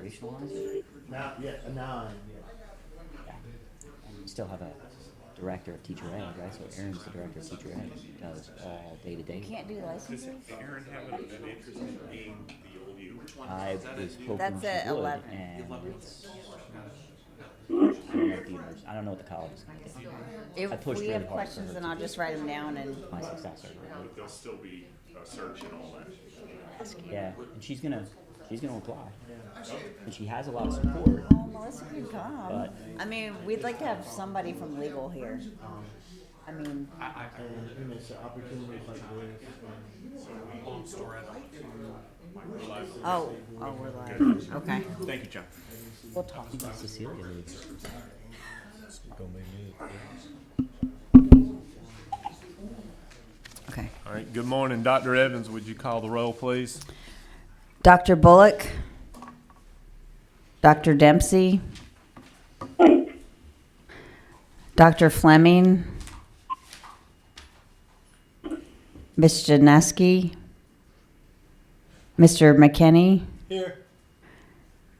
operationalize it. Now, yeah, now, Yeah. And you still have a director of teacher aid, right? So Aaron's the director of teacher aid. He does all day to day. Can't do licenses? Aaron have an interest in being the old you? I was hoping That's she at would, 11. and it's, I don't know what I don't know what the college is going to do. I If pushed we really have hard for questions, her then to I'll be just write them down and. my successor. But they'll still be searching all that. Yeah, and she's gonna apply, and she has a lot of support. Oh, Melissa can come. But- I mean, we'd like to have somebody from legal here. I mean, and it's an opportunity like this. Long story. oh, we're live. Okay, Thank you, John. we'll talk. Cecilia leaves. Okay. All right, good morning. Dr. Evans, would you call the roll, please? Dr. Bullock, Dr. Dempsey, Dr. Fleming, Ms. Janeski, Mr. McKinney, Here.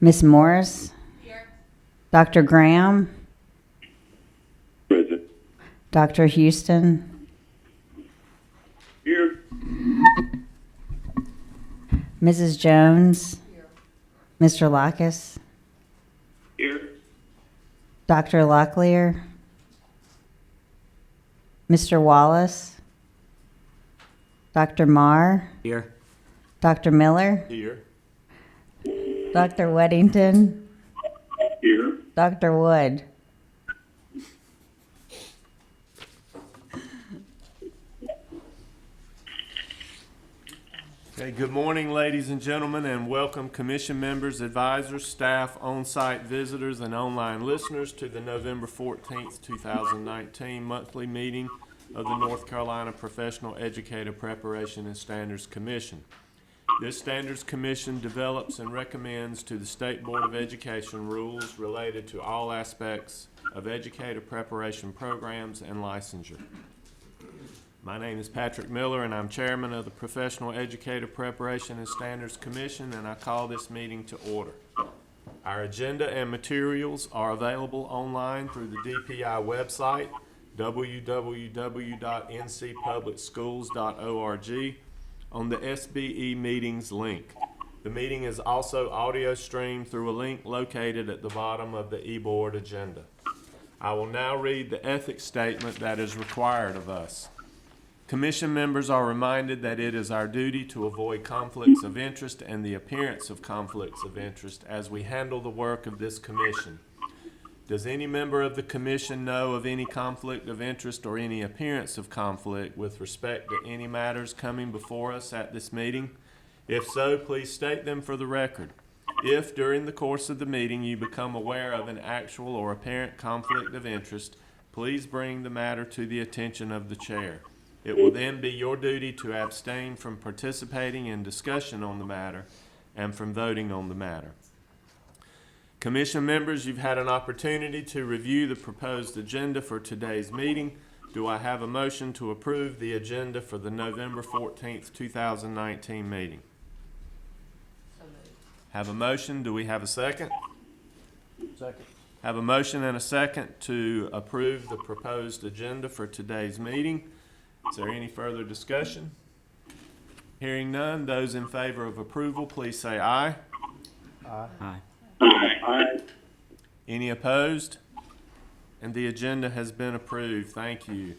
Ms. Morris, Dr. Graham, Present. Dr. Houston, Here. Mrs. Jones, Mr. Lacus, Here. Dr. Locklear, Mr. Wallace, Dr. Marr, Here. Dr. Miller, Here. Dr. Weddington, Here. Dr. Wood. Okay, good morning, ladies and gentlemen, and welcome commission members, advisors, staff, on-site visitors, and online listeners to the November 14th, 2019 monthly meeting of the North Carolina Professional Educator Preparation and Standards Commission. This Standards Commission develops and recommends to the State Board of Education rules related to all aspects of educator preparation programs and licensure. My name is Patrick Miller, and I'm chairman of the Professional Educator Preparation and Standards Commission, and I call this meeting to order. Our agenda and materials are available online through the DPI website, www.ncpublicschools.org, on the SBE meetings link. The meeting is also audio streamed through a link located at the bottom of the eBoard agenda. I will now read the ethics statement that is required of us. Commission members are reminded that it is our duty to avoid conflicts of interest and the appearance of conflicts of interest as we handle the work of this commission. Does any member of the commission know of any conflict of interest or any appearance of conflict with respect to any matters coming before us at this meeting? If so, please state them for the record. If during the course of the meeting you become aware of an actual or apparent conflict of interest, please bring the matter to the attention of the chair. It will then be your duty to abstain from participating in discussion on the matter and from voting on the matter. Commission members, you've had an opportunity to review the proposed agenda for today's meeting. Do I have a motion to approve the agenda for the November 14th, 2019 meeting? Have a motion. Do we have a second? Second. Have a motion and a second to approve the proposed agenda for today's meeting. Is there any further discussion? Hearing none, those in favor of approval, please say aye. Hi. Aye. Any opposed? And the agenda has been approved. Thank you.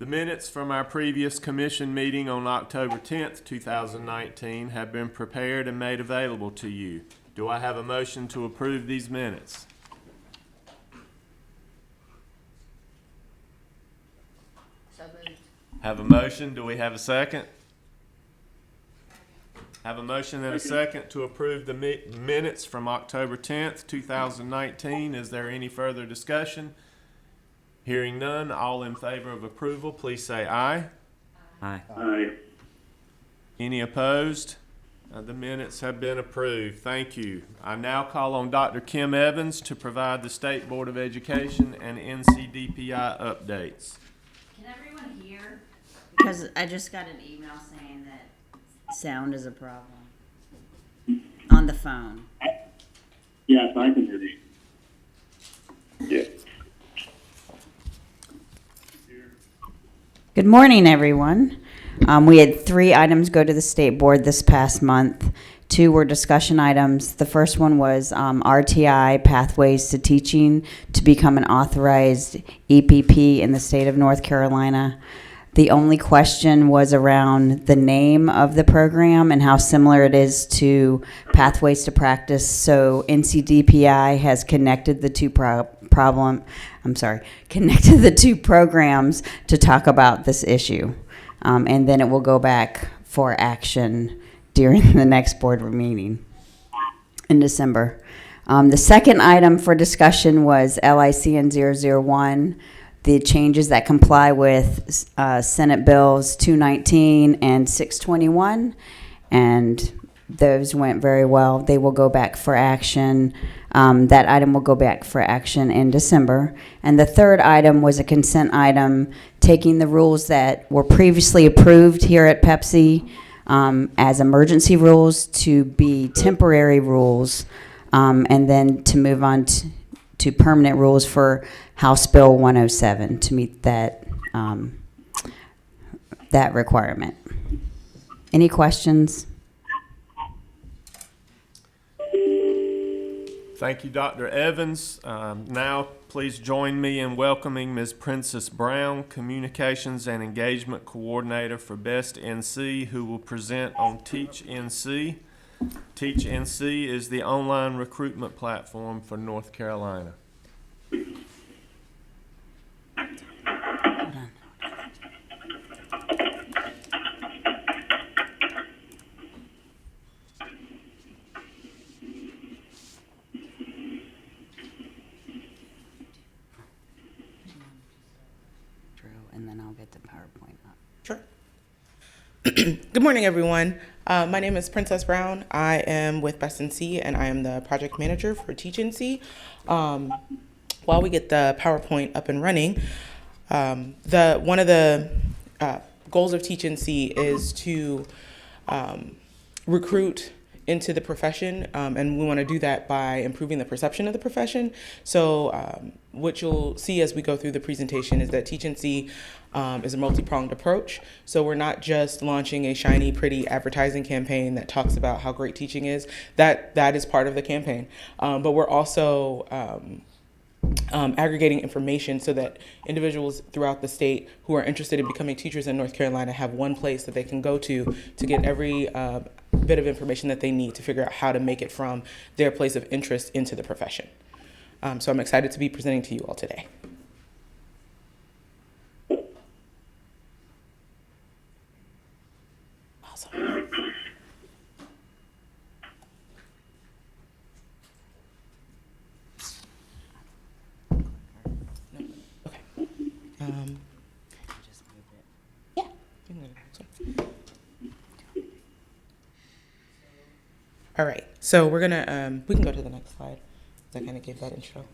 The minutes from our previous commission meeting on October 10th, 2019 have been prepared and made available to you. Do I have a motion to approve these minutes? Have a motion. Do we have a second? Have a motion and a second to approve the minutes from October 10th, 2019. Is there any further discussion? Hearing none, all in favor of approval, please say aye. Hi. Aye. Any opposed? The minutes have been approved. Thank you. I now call on Dr. Kim Evans to provide the State Board of Education and NCDPI updates. Can everyone hear? Because I just got an email saying that sound is a problem on the phone. Yes, I can hear you. Yes. Good morning, everyone. We had 3 items go to the state board this past month. 2 were discussion items. The first one was RTI, Pathways to Teaching, to become an authorized EPP in the state of North Carolina. The only question was around the name of the program and how similar it is to Pathways to Practice. So NCDPI has connected the two connected the 2 programs to talk about this issue. And then it will go back for action during the next board meeting in December. The second item for discussion was LICN 001, the changes that comply with Senate Bills 219 and 621, and those went very well. They will go back for action. That item will go back for action in December. And the third item was a consent item, taking the rules that were previously approved here at Pepsi as emergency rules to be temporary rules, and then to move on to permanent rules for House Bill 107 to meet that that requirement. Any questions? Thank you, Dr. Evans. Now, please join me in welcoming Ms. Princess Brown, Communications and Engagement Coordinator for Best NC, who will present on Teach NC. Teach NC is the online recruitment platform for North Carolina. And then I'll get the PowerPoint up. Sure. Good morning, everyone. My name is Princess Brown. I am with Best NC, and I am the project manager for Teach NC. While we get the PowerPoint up and running, one of the goals of Teach NC is to recruit into the profession, and we want to do that by improving the perception of the profession. So what you'll see as we go through the presentation is that Teach NC is a multi-pronged approach. So we're not just launching a shiny, pretty advertising campaign that talks about how great teaching is. That is part of the campaign. But we're also aggregating information so that individuals throughout the state who are interested in becoming teachers in North Carolina have one place that they can go to get every bit of information that they need to figure out how to make it from their place of interest into the profession. So I'm excited to be presenting to you all today. Awesome. Okay. Just move it. Yeah. You can go to the next one. All right. So we're gonna we can go to the next slide. I kind of gave that intro.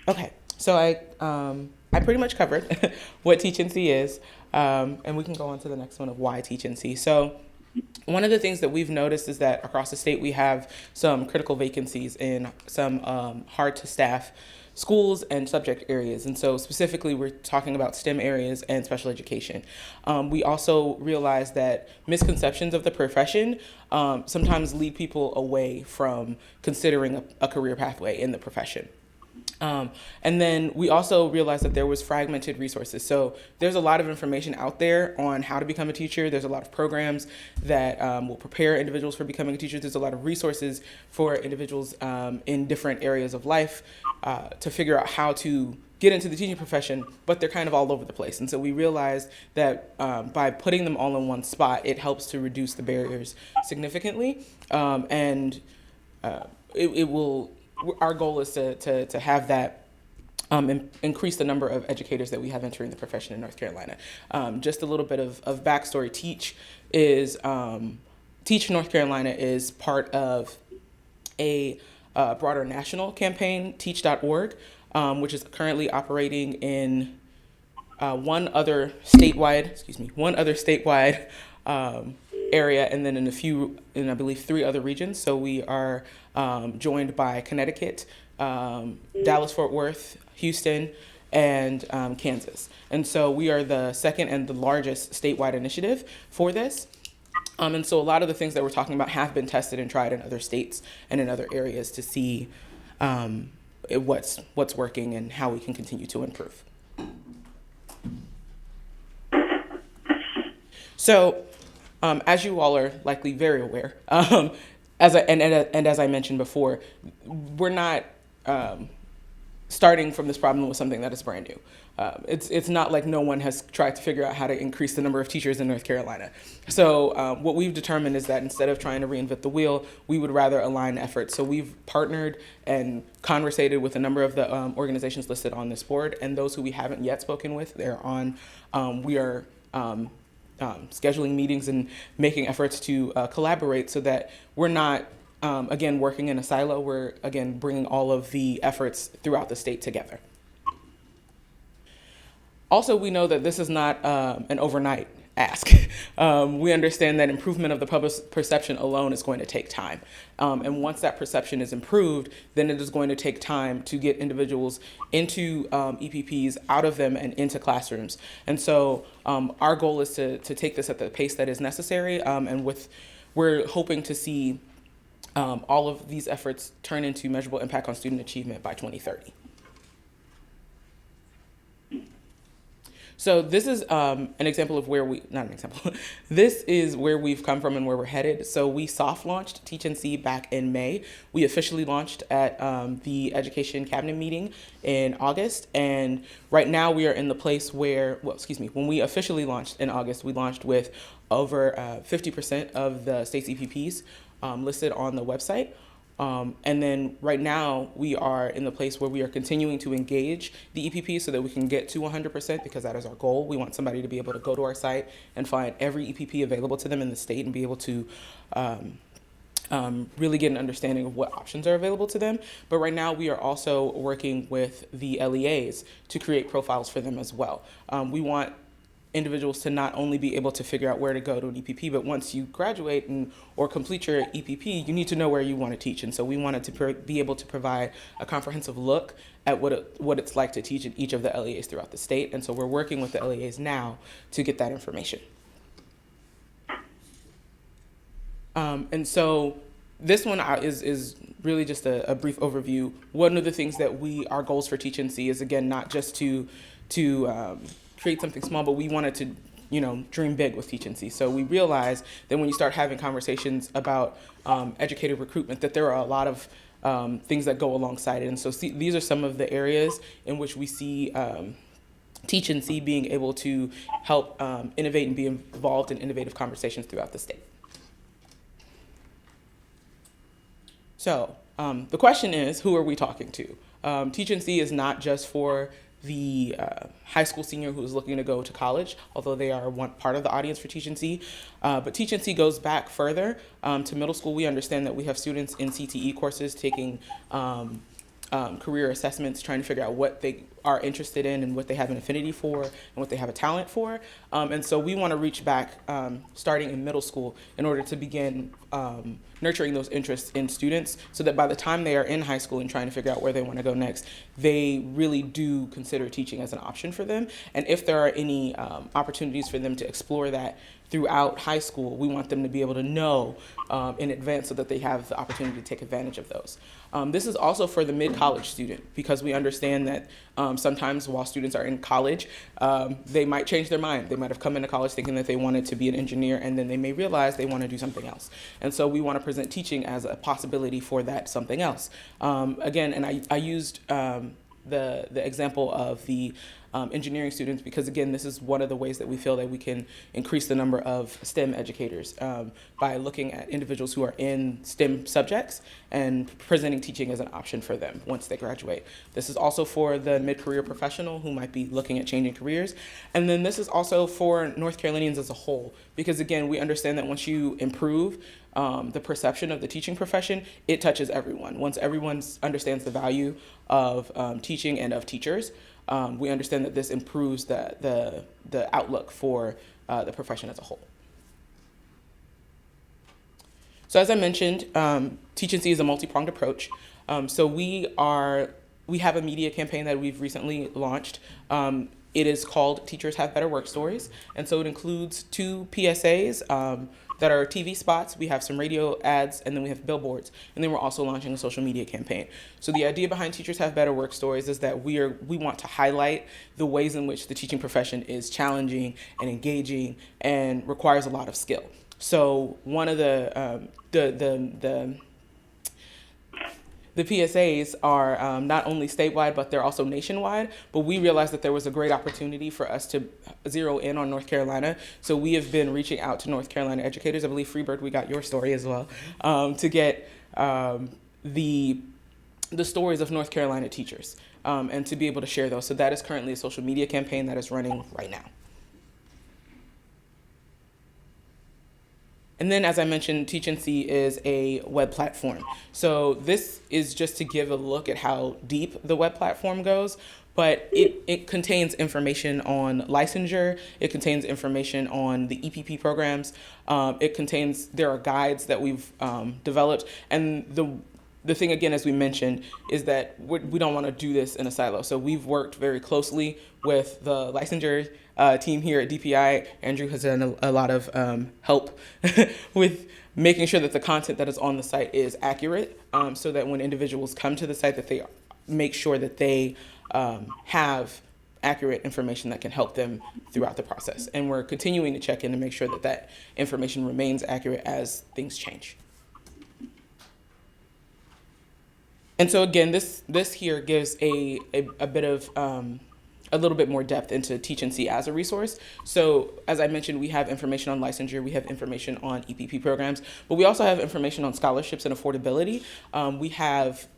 Okay. So I pretty much covered what Teach NC is, and we can go on to the next one of why Teach NC. So one of the things that we've noticed is that across the state we have some critical vacancies in some hard to staff schools and subject areas. And so specifically, we're talking about STEM areas and special education. We also realize that misconceptions of the profession sometimes lead people away from considering a career pathway in the profession. And then we also realized that there was fragmented resources. So there's a lot of information out there on how to become a teacher. There's a lot of programs that will prepare individuals for becoming a teacher. There's a lot of resources for individuals in different areas of life to figure out how to get into the teaching profession, but they're kind of all over the place. And so we realized that by putting them all in one spot, it helps to reduce the barriers significantly. And it will. Our goal is to have that increase the number of educators that we have entering the profession in North Carolina. Just a little bit of backstory. Teach North Carolina is part of a broader national campaign, teach.org, which is currently operating in one other statewide area, and then in I believe 3 other regions. So we are joined by Connecticut, Dallas, Fort Worth, Houston, and Kansas. And so we are the second and the largest statewide initiative for this. And so a lot of the things that we're talking about have been tested and tried in other states and in other areas to see what's working and how we can continue to improve. So, as you all are likely very aware, as I mentioned before, we're not starting from this problem with something that is brand new. It's not like no one has tried to figure out how to increase the number of teachers in North Carolina. So what we've determined is that instead of trying to reinvent the wheel, we would rather align efforts. So we've partnered and conversated with a number of the organizations listed on this board, and those who we haven't yet spoken with, they're on. We are scheduling meetings and making efforts to collaborate so that we're not, again, working in a silo. We're, again, bringing all of the efforts throughout the state together. Also, we know that this is not an overnight ask. We understand that improvement of the public perception alone is going to take time. And once that perception is improved, then it is going to take time to get individuals into EPPs, out of them, and into classrooms. And so our goal is to take this at the pace that is necessary. And we're hoping to see all of these efforts turn into measurable impact on student achievement by 2030. So this is an example of this is where we've come from and where we're headed. So we soft launched Teach NC back in May. We officially launched at the Education Cabinet meeting in August. And right now we are in the place where, when we officially launched in August, we launched with over 50% of the state's EPPs listed on the website. And then right now we are in the place where we are continuing to engage the EPP so that we can get to 100%, because that is our goal. We want somebody to be able to go to our site and find every EPP available to them in the state and be able to really get an understanding of what options are available to them. But right now we are also working with the LEAs to create profiles for them as well. We want individuals to not only be able to figure out where to go to an EPP, but once you graduate or complete your EPP, you need to know where you want to teach. And so we wanted to be able to provide a comprehensive look at what it's like to teach in each of the LEAs throughout the state. And so we're working with the LEAs now to get that information. And so this one is really just a brief overview. One of the things that our goals for Teach NC is, again, not just to create something small, but we wanted to, dream big with Teach NC. So we realized that when you start having conversations about educator recruitment, that there are a lot of things that go alongside it. And so these are some of the areas in which we see Teach NC being able to help innovate and be involved in innovative conversations throughout the state. So the question is, who are we talking to? Teach NC is not just for the high school senior who is looking to go to college, although they are one part of the audience for Teach NC. But Teach NC goes back further to middle school. We understand that we have students in CTE courses taking career assessments, trying to figure out what they are interested in and what they have an affinity for and what they have a talent for. And so we want to reach back starting in middle school in order to begin nurturing those interests in students so that by the time they are in high school and trying to figure out where they want to go next, they really do consider teaching as an option for them. And if there are any opportunities for them to explore that throughout high school, we want them to be able to know in advance so that they have the opportunity to take advantage of those. This is also for the mid-college student, because we understand that sometimes while students are in college, they might change their mind. They might have come into college thinking that they wanted to be an engineer, and then they may realize they want to do something else. And so we want to present teaching as a possibility for that something else. Again, and I used the example of the engineering students because, again, this is one of the ways that we feel that we can increase the number of STEM educators by looking at individuals who are in STEM subjects and presenting teaching as an option for them once they graduate. This is also for the mid-career professional who might be looking at changing careers. And then this is also for North Carolinians as a whole, because, again, we understand that once you improve the perception of the teaching profession, it touches everyone. Once everyone understands the value of teaching and of teachers, we understand that this improves the outlook for the profession as a whole. So as I mentioned, Teach&C is a multi-pronged approach. So we have a media campaign that we've recently launched. It is called Teachers Have Better Work Stories. And so it includes 2 PSAs that are TV spots. We have some radio ads, and then we have billboards. And then we're also launching a social media campaign. So the idea behind Teachers Have Better Work Stories is that we want to highlight the ways in which the teaching profession is challenging and engaging and requires a lot of skill. So one of the PSAs are not only statewide, but they're also nationwide. But we realized that there was a great opportunity for us to zero in on North Carolina. So we have been reaching out to North Carolina educators. I believe Freebird, we got your story as well, to get the stories of North Carolina teachers and to be able to share those. So that is currently a social media campaign that is running right now. And then, as I mentioned, Teach&C is a web platform. So this is just to give a look at how deep the web platform goes, but it contains information on licensure, it contains information on the EPP programs, there are guides that we've developed, and the thing, again, as we mentioned, is that we don't want to do this in a silo. So we've worked very closely with the licensure team here at DPI. Andrew has done a lot of help with making sure that the content that is on the site is accurate, so that when individuals come to the site, that they make sure that they have accurate information that can help them throughout the process. And we're continuing to check in to make sure that that information remains accurate as things change. And so again, this here gives a bit of a little bit more depth into Teach&C as a resource. So as I mentioned, we have information on licensure, we have information on EPP programs, but we also have information on scholarships and affordability. We have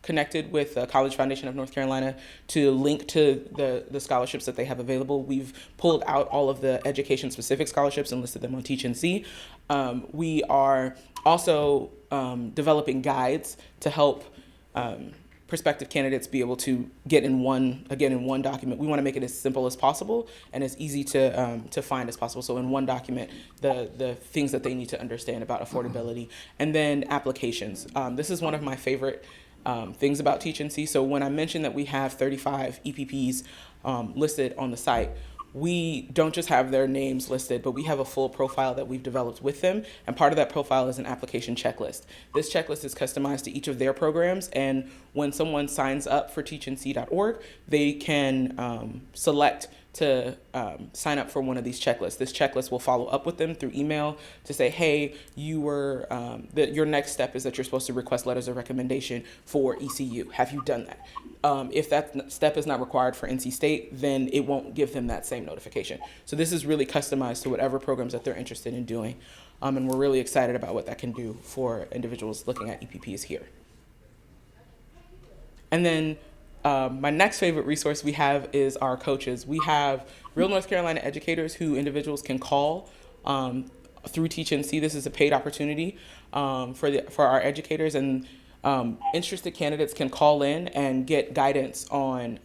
connected with the College Foundation of North Carolina to link to the scholarships that they have available. We've pulled out all of the education-specific scholarships and listed them on Teach&C. We are also developing guides to help prospective candidates be able to get in one document. We want to make it as simple as possible and as easy to find as possible. So in one document, the things that they need to understand about affordability, and then applications. This is one of my favorite things about Teach&C. So when I mentioned that we have 35 EPPs listed on the site, we don't just have their names listed, but we have a full profile that we've developed with them. And part of that profile is an application checklist. This checklist is customized to each of their programs. And when someone signs up for teachandc.org, they can select to sign up for one of these checklists. This checklist will follow up with them through email to say, hey, your next step is that you're supposed to request letters of recommendation for ECU. Have you done that? If that step is not required for NC State, then it won't give them that same notification. So this is really customized to whatever programs that they're interested in doing. And we're really excited about what that can do for individuals looking at EPPs here. And then my next favorite resource we have is our coaches. We have real North Carolina educators who individuals can call through Teach&C. This is a paid opportunity for our educators, and interested candidates can call in and get guidance on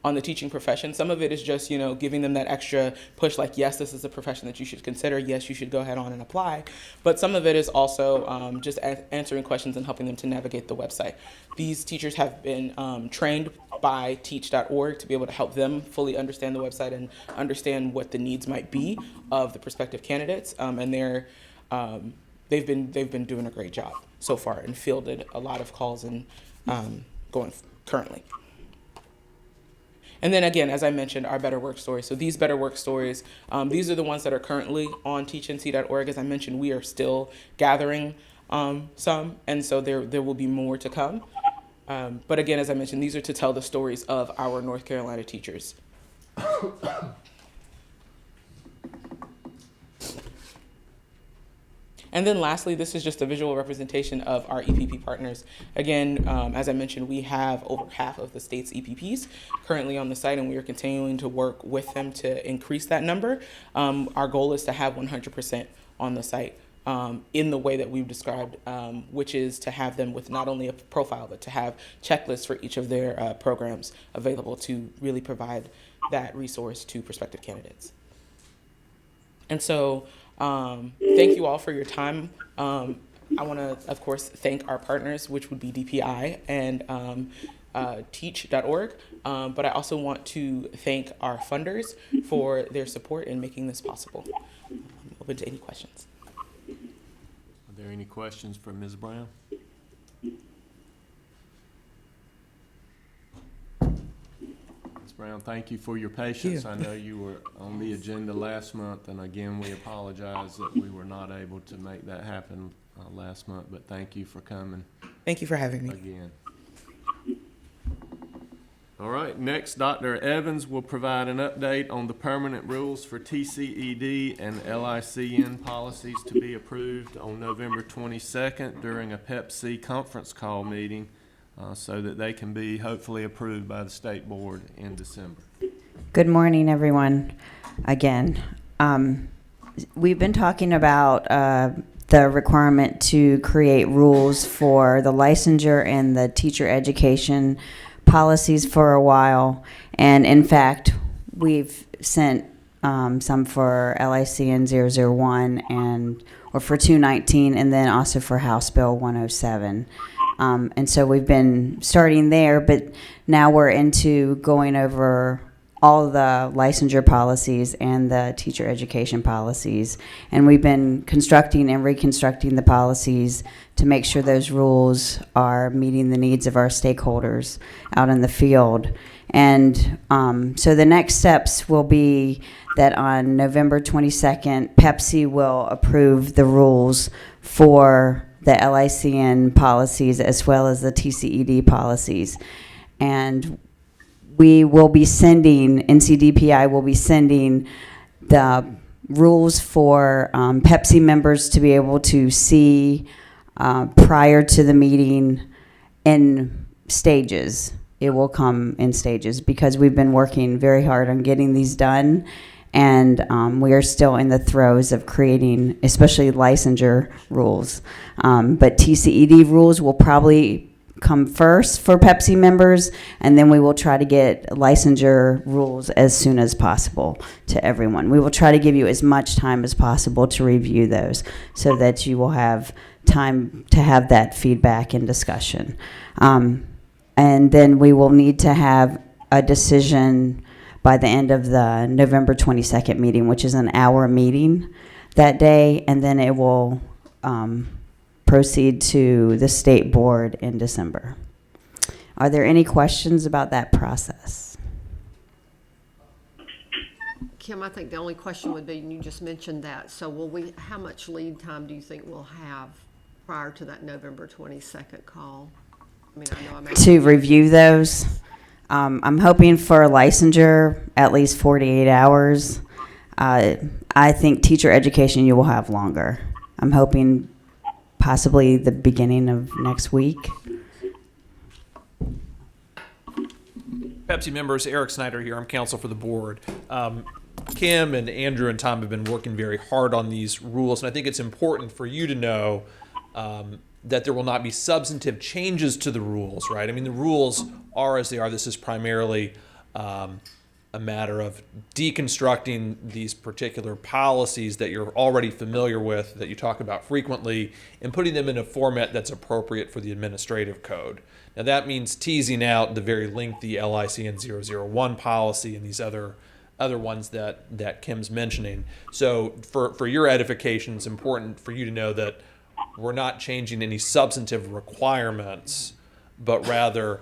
the teaching profession. Some of it is just, giving them that extra push, like, yes, this is a profession that you should consider. Yes, you should go ahead on and apply. But some of it is also just answering questions and helping them to navigate the website. These teachers have been trained by teach.org to be able to help them fully understand the website and understand what the needs might be of the prospective candidates. And they've been doing a great job so far and fielded a lot of calls and going currently. And then again, as I mentioned, our Better Work Stories. So these Better Work Stories, these are the ones that are currently on teachandc.org. As I mentioned, we are still gathering some, and so there will be more to come. But again, as I mentioned, these are to tell the stories of our North Carolina teachers. And then lastly, this is just a visual representation of our EPP partners. Again, as I mentioned, we have over half of the state's EPPs currently on the site, and we are continuing to work with them to increase that number. Our goal is to have 100% on the site in the way that we've described, which is to have them with not only a profile, but to have checklists for each of their programs available to really provide that resource to prospective candidates. And so thank you all for your time. I want to, of course, thank our partners, which would be DPI and teach.org. But I also want to thank our funders for their support in making this possible. I'm open to any questions. Are there any questions for Ms. Brown? Ms. Brown, thank you for your patience. I know you were on the agenda last month, and again, we apologize that we were not able to make that happen last month, but thank you for coming Thank you for having me. again. All right, next, Dr. Evans will provide an update on the permanent rules for TCED and LICN policies to be approved on November 22nd during a Pep-C conference call meeting so that they can be hopefully approved by the state board in December. Good morning, everyone. Again, we've been talking about the requirement to create rules for the licensure and the teacher education policies for a while, and in fact, we've sent some for LICN 001 or for 219, and then also for House Bill 107. And so we've been starting there, but now we're into going over all the licensure policies and the teacher education policies. And we've been constructing and reconstructing the policies to make sure those rules are meeting the needs of our stakeholders out in the field. And so the next steps will be that on November 22nd, Pepsi will approve the rules for the LICN policies as well as the TCED policies. And we will be sending, NCDPI will be sending the rules for Pepsi members to be able to see prior to the meeting in stages. It will come in stages because we've been working very hard on getting these done, and we are still in the throes of creating, especially licensure rules. But TCED rules will probably come first for Pepsi members, and then we will try to get licensure rules as soon as possible to everyone. We will try to give you as much time as possible to review those so that you will have time to have that feedback and discussion. And then we will need to have a decision by the end of the November 22nd meeting, which is an hour meeting that day, and then it will proceed to the state board in December. Are there any questions about that process? Kim, I think the only question would be, and you just mentioned that, so how much lead time do you think we'll have prior to that November 22nd call? I mean, I know I'm asking. To review those, I'm hoping for licensure at least 48 hours. I think teacher education you will have longer. I'm hoping possibly the beginning of next week. Pepsi members, Eric Snyder here. I'm counsel for the board. Kim and Andrew and Tom have been working very hard on these rules, and I think it's important for you to know that there will not be substantive changes to the rules, right? I mean, the rules are as they are. This is primarily a matter of deconstructing these particular policies that you're already familiar with, that you talk about frequently, and putting them in a format that's appropriate for the administrative code. Now that means teasing out the very lengthy LICN 001 policy and these other ones that Kim's mentioning. So for your edification, it's important for you to know that we're not changing any substantive requirements, but rather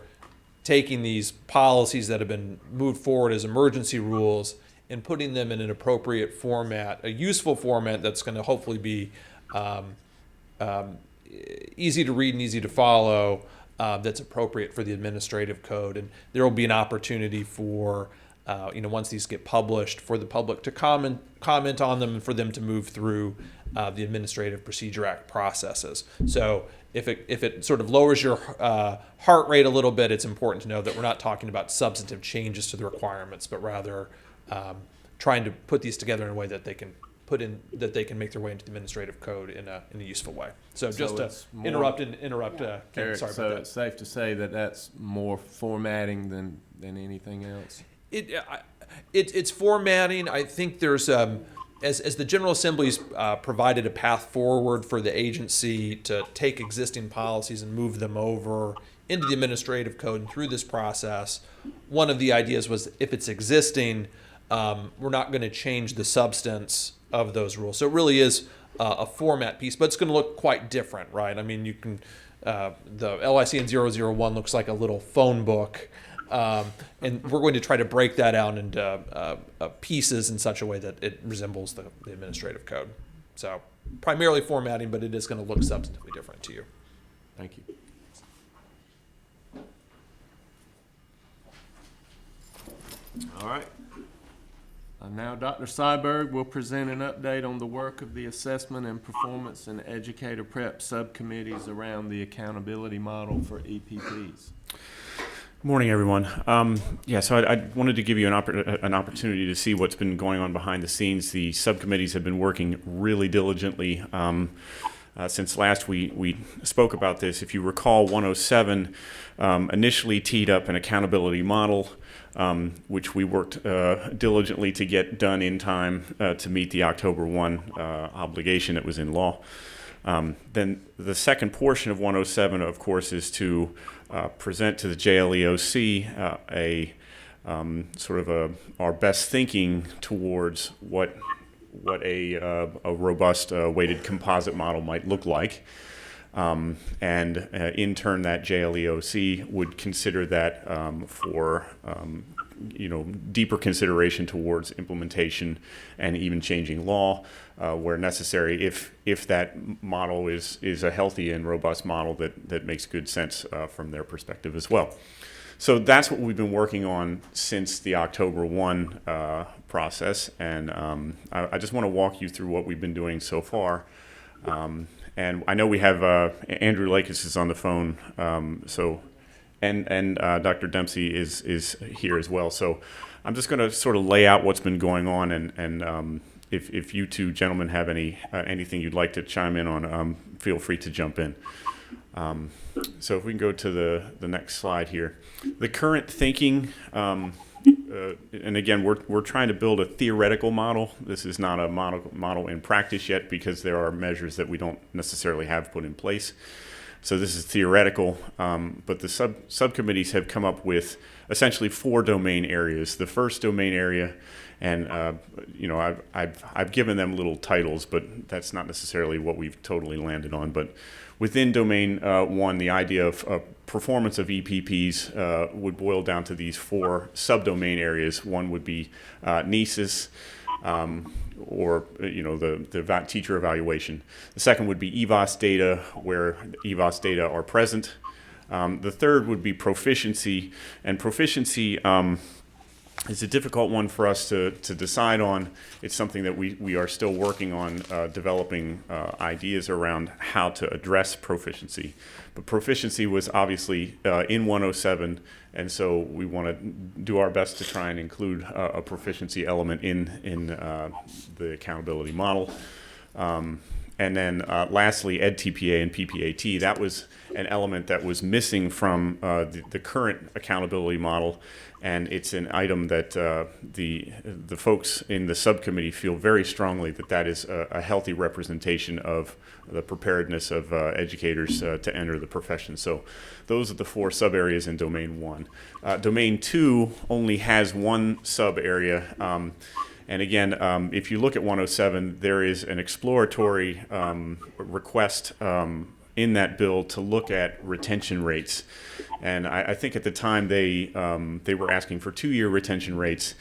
taking these policies that have been moved forward as emergency rules and putting them in an appropriate format, a useful format that's going to hopefully be easy to read and easy to follow, that's appropriate for the administrative code. And there will be an opportunity for, once these get published, for the public to comment on them and for them to move through the Administrative Procedure Act processes. So if it sort of lowers your heart rate a little bit, it's important to know that we're not talking about substantive changes to the requirements, but rather trying to put these together in a way that they can put in, that they can make their way into the administrative code in a useful way. So So just to it's more- interrupt, Ken, Eric, sorry so about that. it's safe to say that that's more formatting than anything else? It's formatting. I think there's as the General Assembly's provided a path forward for the agency to take existing policies and move them over into the administrative code and through this process. One of the ideas was, if it's existing, we're not going to change the substance of those rules. So it really is a format piece, but it's going to look quite different, right? I mean, you can the LICN 001 looks like a little phone book. And we're going to try to break that out into pieces in such a way that it resembles the administrative code. So primarily formatting, but it is going to look substantively different to you. Thank you. All right. Now Dr. Seiberg will present an update on the work of the Assessment and Performance and Educator Prep subcommittees around the accountability model for EPPs. Morning, everyone. So I wanted to give you an opportunity to see what's been going on behind the scenes. The subcommittees have been working really diligently since last we spoke about this. If you recall, 107 initially teed up an accountability model, which we worked diligently to get done in time to meet the October 1 obligation that was in law. Then the second portion of 107, of course, is to present to the JLEOC our best thinking towards what a robust weighted composite model might look like. In turn, that JLEOC would consider that for deeper consideration towards implementation and even changing law where necessary, if that model is a healthy and robust model that makes good sense from their perspective as well. So that's what we've been working on since the October 1 process, and I just want to walk you through what we've been doing so far. And I know we have Andrew Lakis is on the phone, and Dr. Dempsey is here as well. So I'm just going to sort of lay out what's been going on, and if you two gentlemen have anything you'd like to chime in on, feel free to jump in. So if we can go to the next slide here. The current thinking, and again, we're trying to build a theoretical model. This is not a model in practice yet because there are measures that we don't necessarily have put in place. So this is theoretical, but the subcommittees have come up with essentially 4 domain areas. The first domain area, and I've given them little titles, but that's not necessarily what we've totally landed on. But within domain 1, the idea of performance of EPPs would boil down to these 4 subdomain areas. One would be NESIS, or the teacher evaluation. The second would be EVOS data, where EVOS data are present. The third would be proficiency, and proficiency is a difficult one for us to decide on. It's something that we are still working on developing ideas around how to address proficiency. But proficiency was obviously in 107, and so we want to do our best to try and include a proficiency element in the accountability model. And then lastly, EdTPA and PPAT. That was an element that was missing from the current accountability model, and it's an item that the folks in the subcommittee feel very strongly that is a healthy representation of the preparedness of educators to enter the profession. So those are the 4 sub areas in domain 1. Domain 2 only has one sub area. And again, if you look at 107, there is an exploratory request in that bill to look at retention rates. And I think at the time they were asking for 2-year retention rates.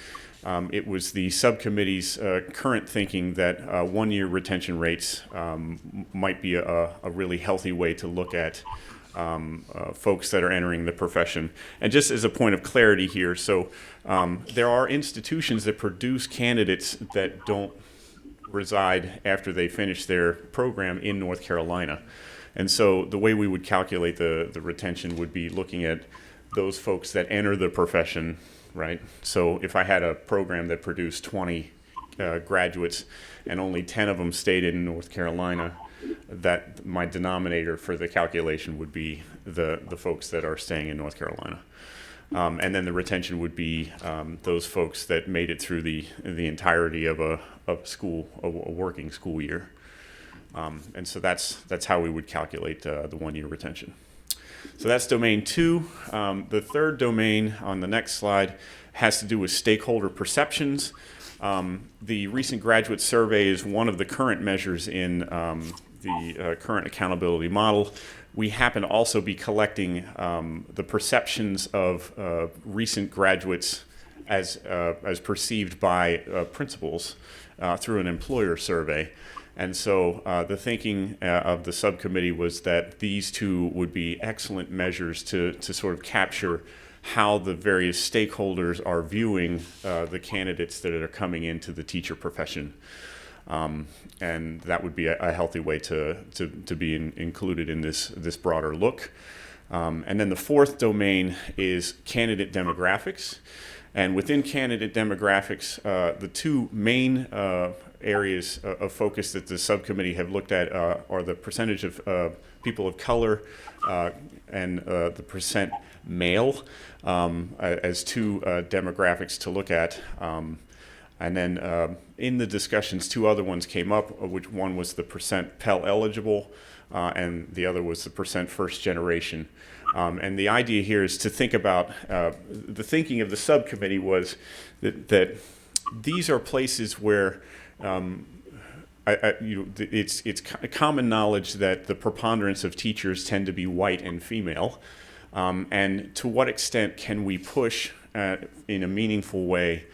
It was the subcommittee's current thinking that 1-year retention rates might be a really healthy way to look at folks that are entering the profession. And just as a point of clarity here, so there are institutions that produce candidates that don't reside after they finish their program in North Carolina. And so the way we would calculate the retention would be looking at those folks that enter the profession, right? So if I had a program that produced 20 graduates, and only 10 of them stayed in North Carolina, that my denominator for the calculation would be the folks that are staying in North Carolina. And then the retention would be those folks that made it through the entirety of a working school year. And so that's how we would calculate the 1-year retention. So that's domain 2. The third domain on the next slide has to do with stakeholder perceptions. The recent graduate survey is one of the current measures in the current accountability model. We happen to also be collecting the perceptions of recent graduates as perceived by principals through an employer survey. And so the thinking of the subcommittee was that these two would be excellent measures to sort of capture how the various stakeholders are viewing the candidates that are coming into the teacher profession. And that would be a healthy way to be included in this broader look. And then the fourth domain is candidate demographics. And within candidate demographics, the two main areas of focus that the subcommittee have looked at are the percentage of people of color and the percent male as two demographics to look at. And then in the discussions, two other ones came up, which one was the percent Pell eligible, and the other was the percent first generation. And the idea here is to think about, the thinking of the subcommittee was that these are places where it's common knowledge that the preponderance of teachers tend to be white and female. And to what extent can we push in a meaningful way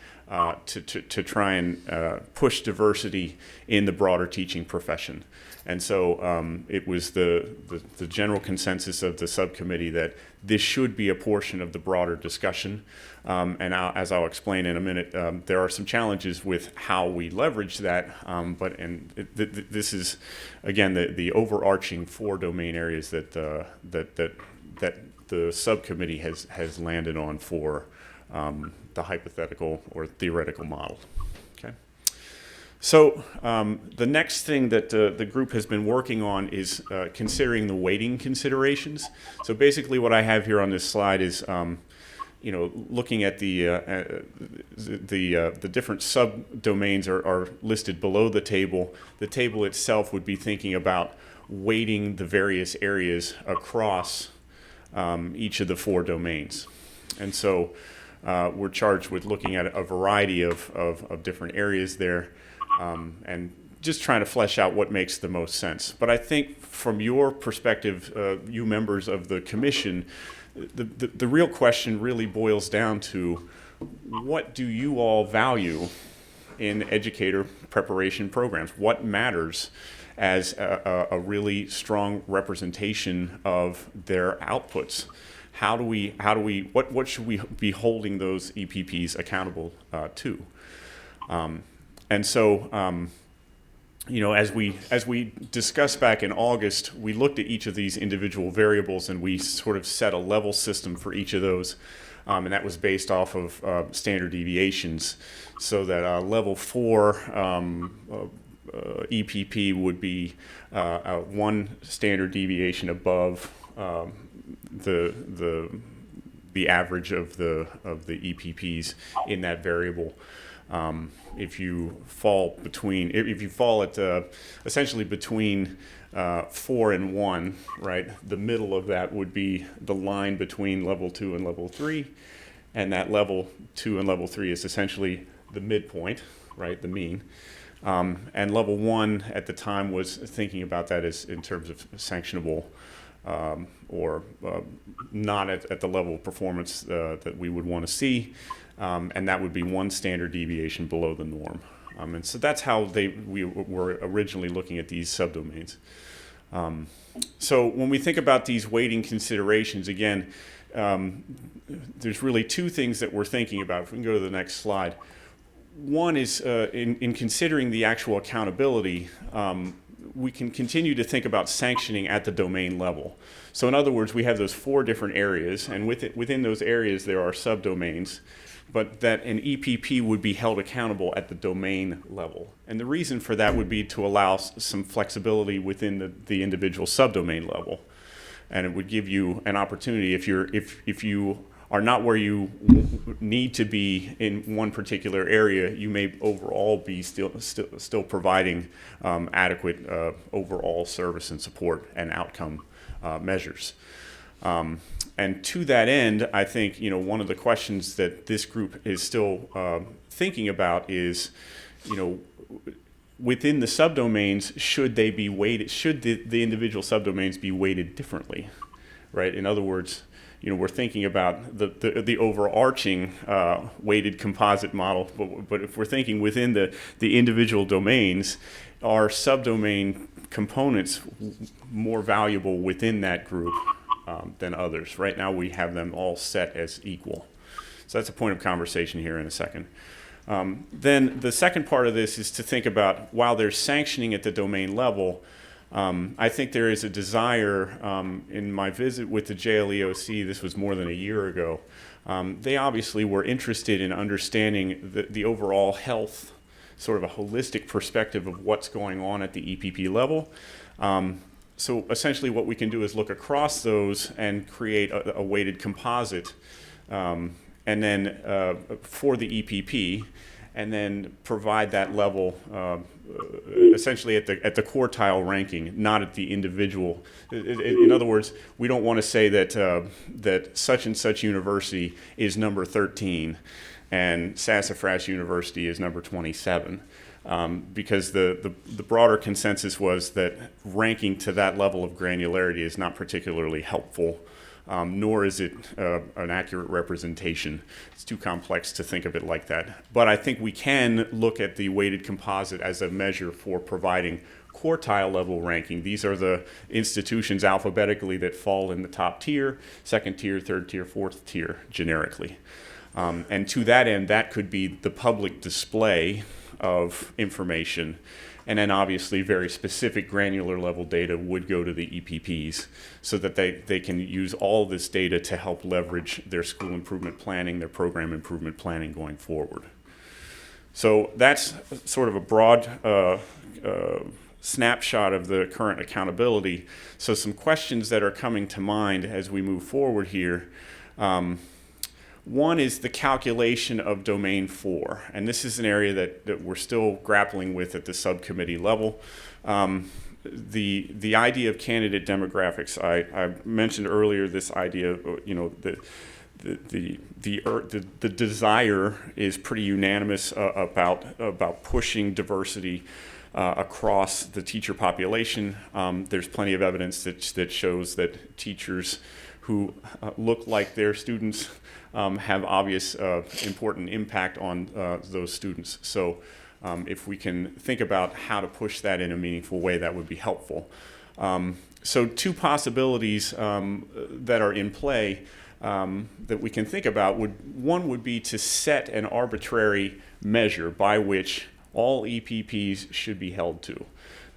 to try and push diversity in the broader teaching profession? And so it was the general consensus of the subcommittee that this should be a portion of the broader discussion. As I'll explain in a minute, there are some challenges with how we leverage that. This is, again, the overarching 4 domain areas that the subcommittee has landed on for the hypothetical or theoretical model. Okay. So the next thing that the group has been working on is considering the weighting considerations. So basically, what I have here on this slide is, looking at the different subdomains are listed below the table. The table itself would be thinking about weighting the various areas across each of the 4 domains, and so we're charged with looking at a variety of different areas there. And just trying to flesh out what makes the most sense. But I think from your perspective, you members of the commission, the real question really boils down to, what do you all value in educator preparation programs? What matters as a really strong representation of their outputs? What should we be holding those EPPs accountable to? And so, as we discussed back in August, we looked at each of these individual variables and we sort of set a level system for each of those, and that was based off of standard deviations. So that level 4 EPP would be 1 standard deviation above the average of the EPPs in that variable. If you fall at essentially between 4 and 1, right, the middle of that would be the line between level 2 and level 3, and that level 2 and level 3 is essentially the midpoint, right, the mean. And level 1 at the time was thinking about that as in terms of sanctionable or not at the level of performance that we would want to see. And that would be 1 standard deviation below the norm. And so that's how we were originally looking at these subdomains. So when we think about these weighting considerations, again, there's really 2 things that we're thinking about. If we can go to the next slide. One is in considering the actual accountability, we can continue to think about sanctioning at the domain level. So in other words, we have those 4 different areas, and within those areas there are subdomains, but that an EPP would be held accountable at the domain level. And the reason for that would be to allow some flexibility within the individual subdomain level. And it would give you an opportunity, if you are not where you need to be in one particular area, you may overall be still providing adequate overall service and support and outcome measures. And to that end, I think, you know, one of the questions that this group is still thinking about is, you know, within the subdomains, should they be weighted? Should the individual subdomains be weighted differently, right? In other words, you know, we're thinking about the overarching weighted composite model, but if we're thinking within the individual domains, are subdomain components more valuable within that group than others? Right now we have them all set as equal. So that's a point of conversation here in a second. Then the second part of this is to think about, while there's sanctioning at the domain level, I think there is a desire, in my visit with the JLEOC, this was more than a year ago, they obviously were interested in understanding the overall health, sort of a holistic perspective of what's going on at the EPP level. So essentially what we can do is look across those and create a weighted composite, and then for the EPP, and then provide that level essentially at the quartile ranking, not at the individual. In other words, we don't want to say that such and such university is number 13 and Sassafras University is number 27. Because the broader consensus was that ranking to that level of granularity is not particularly helpful, nor is it an accurate representation. It's too complex to think of it like that. But I think we can look at the weighted composite as a measure for providing quartile level ranking. These are the institutions alphabetically that fall in the top tier, second tier, third tier, fourth tier, generically. And to that end, that could be the public display of information, and then obviously very specific granular level data would go to the EPPs so that they can use all this data to help leverage their school improvement planning, their program improvement planning going forward. So that's sort of a broad snapshot of the current accountability. So some questions that are coming to mind as we move forward here. One is the calculation of domain 4, and this is an area that we're still grappling with at the subcommittee level. The idea of candidate demographics, I mentioned earlier this idea of, you know, the desire is pretty unanimous about pushing diversity across the teacher population. There's plenty of evidence that shows that teachers who look like their students have obvious important impact on those students. So if we can think about how to push that in a meaningful way, that would be helpful. So 2 possibilities that are in play that we can think about one would be to set an arbitrary measure by which all EPPs should be held to.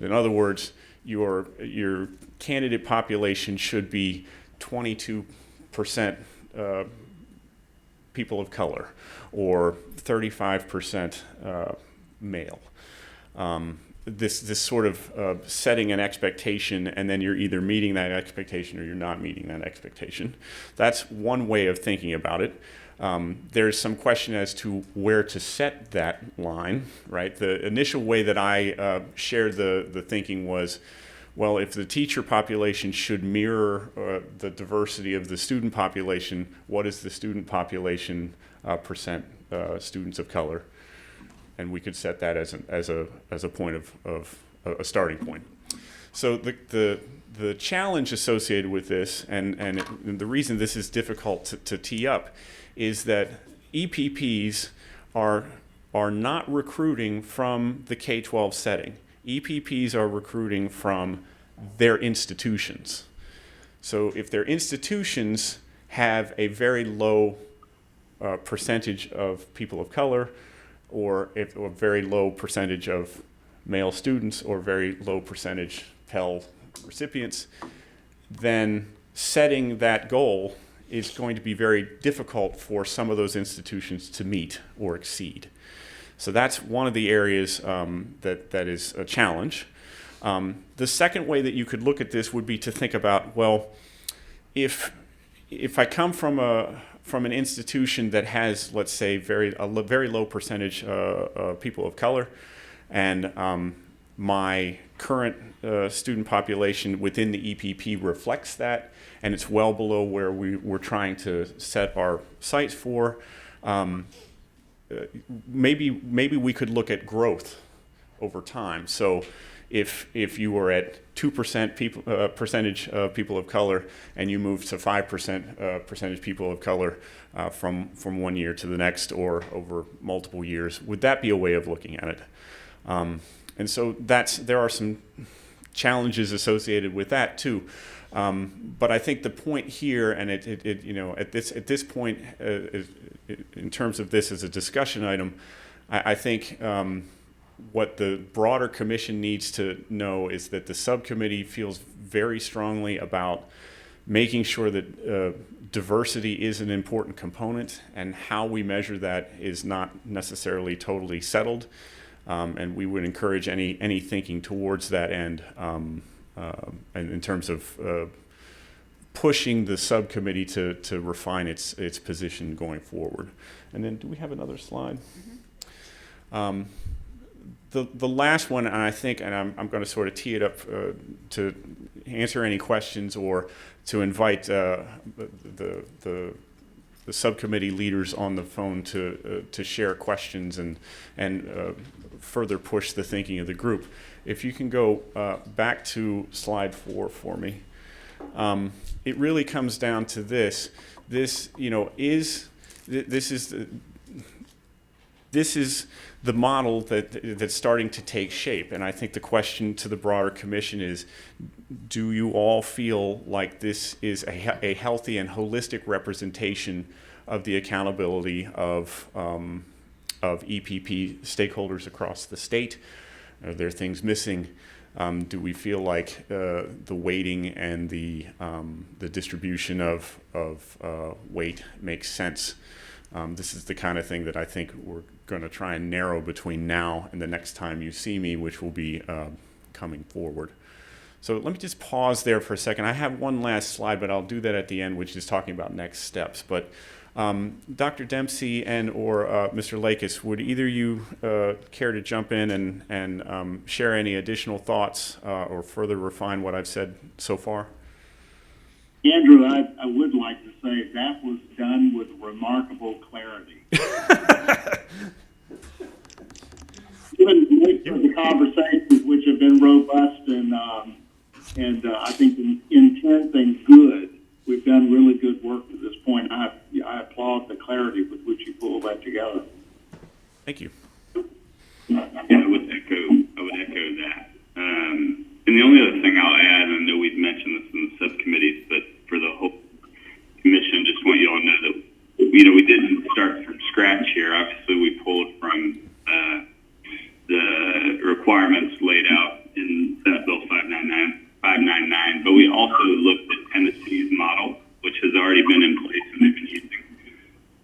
In other words, your candidate population should be 22% people of color, or 35% male. This sort of setting an expectation, and then you're either meeting that expectation or you're not meeting that expectation. That's one way of thinking about it. There's some question as to where to set that line, right? The initial way that I shared the thinking was, well, if the teacher population should mirror the diversity of the student population, what is the student population percent students of color? And we could set that as a point of a starting point. So the challenge associated with this, and the reason this is difficult to tee up, is that EPPs are not recruiting from the K-12 setting. EPPs are recruiting from their institutions. So if their institutions have a very low percentage of people of color, or a very low percentage of male students or very low percentage Pell recipients, then setting that goal is going to be very difficult for some of those institutions to meet or exceed. So that's one of the areas that is a challenge. The second way that you could look at this would be to think about, well, if I come from an institution that has, let's say, a very low percentage people of color, and my current student population within the EPP reflects that, and it's well below where we're trying to set our sights for, maybe we could look at growth over time. So if you were at 2% percentage of people of color and you move to 5% percentage people of color from one year to the next or over multiple years, would that be a way of looking at it? And so there are some challenges associated with that too. But I think the point here, and at this point, in terms of this as a discussion item, I think what the broader commission needs to know is that the subcommittee feels very strongly about making sure that diversity is an important component, and how we measure that is not necessarily totally settled. And we would encourage any thinking towards that end, and in terms of pushing the subcommittee to refine its position going forward. And then, do we have another slide? Mm-hmm. The last one, and I think, and I'm going to sort of tee it up to answer any questions or to invite the subcommittee leaders on the phone to share questions and further push the thinking of the group. If you can go back to slide 4 for me. It really comes down to this. This is the model that's starting to take shape, and I think the question to the broader commission is, do you all feel like this is a healthy and holistic representation of the accountability of EPP stakeholders across the state? Are there things missing? Do we feel like the weighting and the distribution of weight makes sense? This is the kind of thing that I think we're going to try and narrow between now and the next time you see me, which will be coming forward. So let me just pause there for a second. I have one last slide, but I'll do that at the end, which is talking about next steps. But Dr. Dempsey and or Mr. Lakis, would either you care to jump in and share any additional thoughts or further refine what I've said so far? Andrew, I would like to say that was done with remarkable clarity. Given the nature of the conversations, which have been robust and I think intent and good, we've done really good work to this point. I applaud the clarity with which you pulled that together. Thank you. Yeah, I would echo that. And the only other thing I'll add, I know we've mentioned this in the subcommittees, but for the whole commission, just want you all to know that we didn't start from scratch here. Obviously, we pulled from the requirements laid out in Senate Bill 599, but we also looked at Tennessee's model, which has already been in place and they've been using.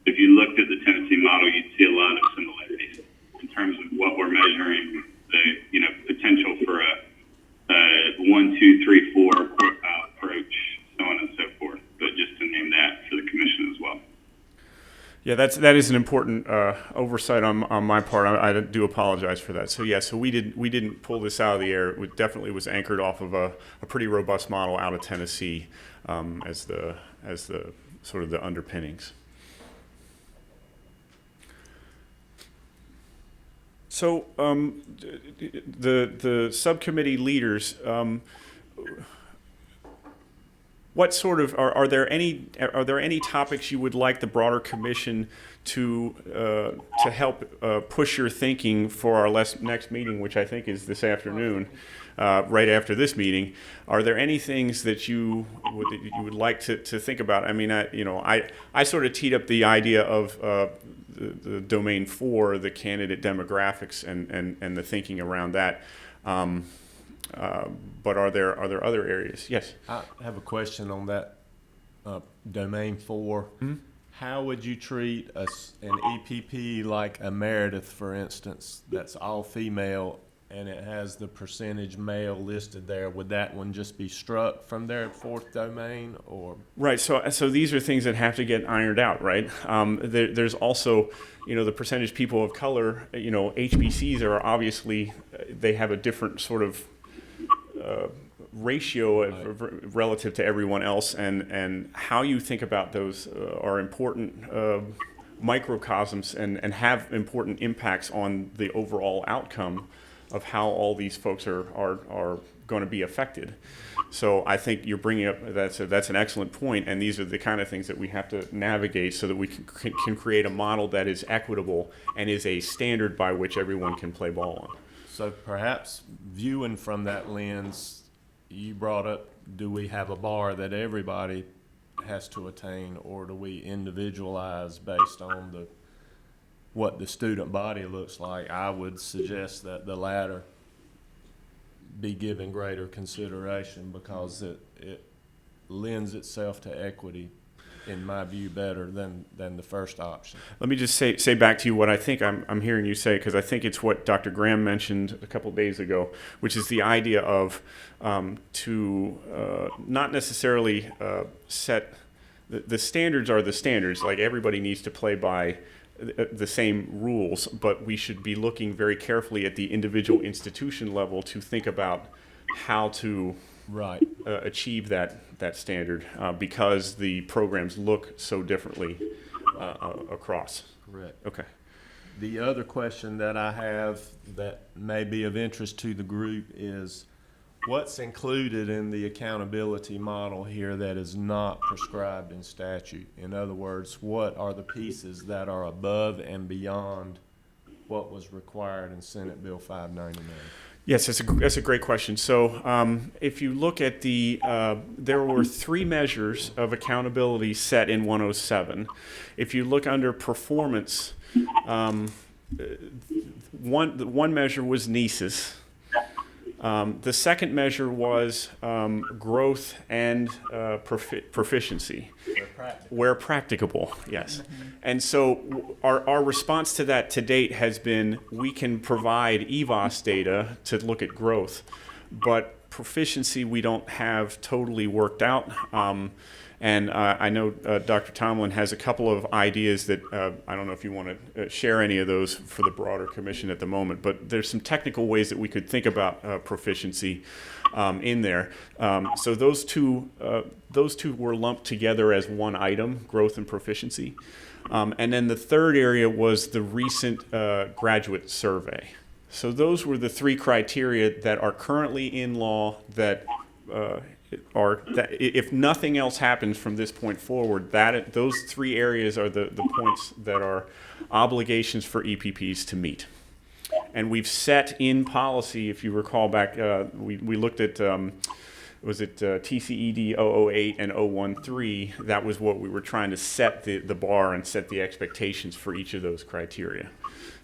If you looked at the Tennessee model, you'd see a lot of similarities in terms of what we're measuring, the potential for a 1, 2, 3, 4 quartile approach, so on and so forth. But just to name that for the commission as well. Yeah, that is an important oversight on my part. I do apologize for that. So yeah, so we didn't pull this out of the air. It definitely was anchored off of a pretty robust model out of Tennessee as the sort of the underpinnings. So the subcommittee leaders. What sort of are there any topics you would like the broader commission to help push your thinking for our next meeting, which I think is this afternoon, right after this meeting? Are there any things that you would like to think about? I mean, I sort of teed up the idea of the domain 4, the candidate demographics and the thinking around that. But are there other areas? Yes. I have a question on that domain 4. Mm-hmm. How would you treat an EPP like a Meredith, for instance, that's all female and it has the percentage male listed there? Would that one just be struck from their 4th domain, or? Right. So these are things that have to get ironed out, right? There's also, the percentage people of color. HBCs are obviously they have a different sort of ratio relative to everyone else, and how you think about those are important microcosms and have important impacts on the overall outcome of how all these folks are going to be affected. So I think you're bringing up that's an excellent point, and these are the kind of things that we have to navigate so that we can create a model that is equitable and is a standard by which everyone can play ball on. So perhaps viewing from that lens, you brought up, do we have a bar that everybody has to attain, or do we individualize based on what the student body looks like? I would suggest that the latter be given greater consideration, because it lends itself to equity, in my view, better than the first option. Let me just say back to you what I think I'm hearing you say, because I think it's what Dr. Graham mentioned a couple of days ago, which is the idea of to not necessarily set the standards are the standards, like everybody needs to play by the same rules, but we should be looking very carefully at the individual institution level to think about how to achieve that standard, because the programs look so differently across. Correct. Okay. The other question that I have that may be of interest to the group is, what's included in the accountability model here that is not prescribed in statute? In other words, what are the pieces that are above and beyond what was required in Senate Bill 599? Yes, that's a great question. So if you look at there were 3 measures of accountability set in 107. If you look under performance, one measure was NESIS. The second measure was growth and proficiency, where practicable. Yes. And so our response to that to date has been, we can provide EVOS data to look at growth, but proficiency we don't have totally worked out. And I know Dr. Tomlin has a couple of ideas that I don't know if you want to share any of those for the broader commission at the moment, but there's some technical ways that we could think about proficiency in there. So those two were lumped together as one item, growth and proficiency. And then the third area was the recent graduate survey. So those were the 3 criteria that are currently in law that if nothing else happens from this point forward, those 3 areas are the points that are obligations for EPPs to meet. And we've set in policy, if you recall back, we looked at, was it TCED 008 and 013? That was what we were trying to set the bar and set the expectations for each of those criteria.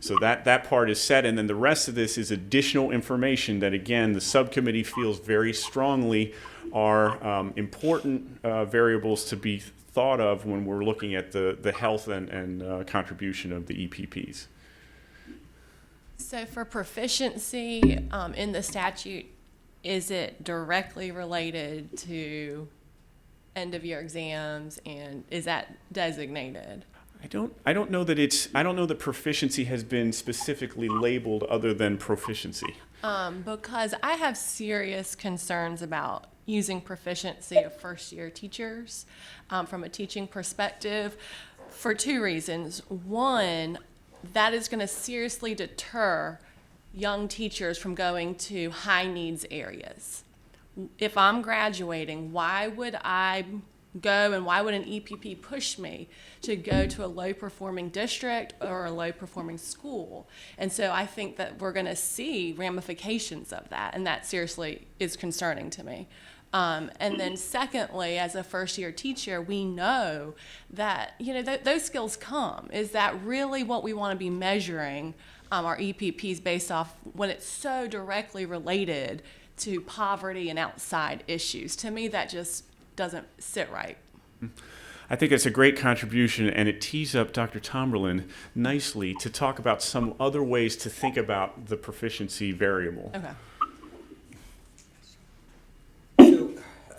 So that part is set, and then the rest of this is additional information that, again, the subcommittee feels very strongly are important variables to be thought of when we're looking at the health and contribution of the EPPs. So for proficiency in the statute, is it directly related to end of year exams, and is that designated? I don't know that proficiency has been specifically labeled other than proficiency. Because I have serious concerns about using proficiency of first-year teachers from a teaching perspective for 2 reasons. One, that is going to seriously deter young teachers from going to high needs areas. If I'm graduating, why would I go, and why would an EPP push me to go to a low performing district or a low performing school? And so I think that we're going to see ramifications of that, and that seriously is concerning to me. And then secondly, as a first-year teacher, we know that, those skills come. Is that really what we want to be measuring our EPPs based off when it's so directly related to poverty and outside issues? To me, that just doesn't sit right. I think it's a great contribution, and it tees up Dr. Tomberlin nicely to talk about some other ways to think about the proficiency variable. Okay. So,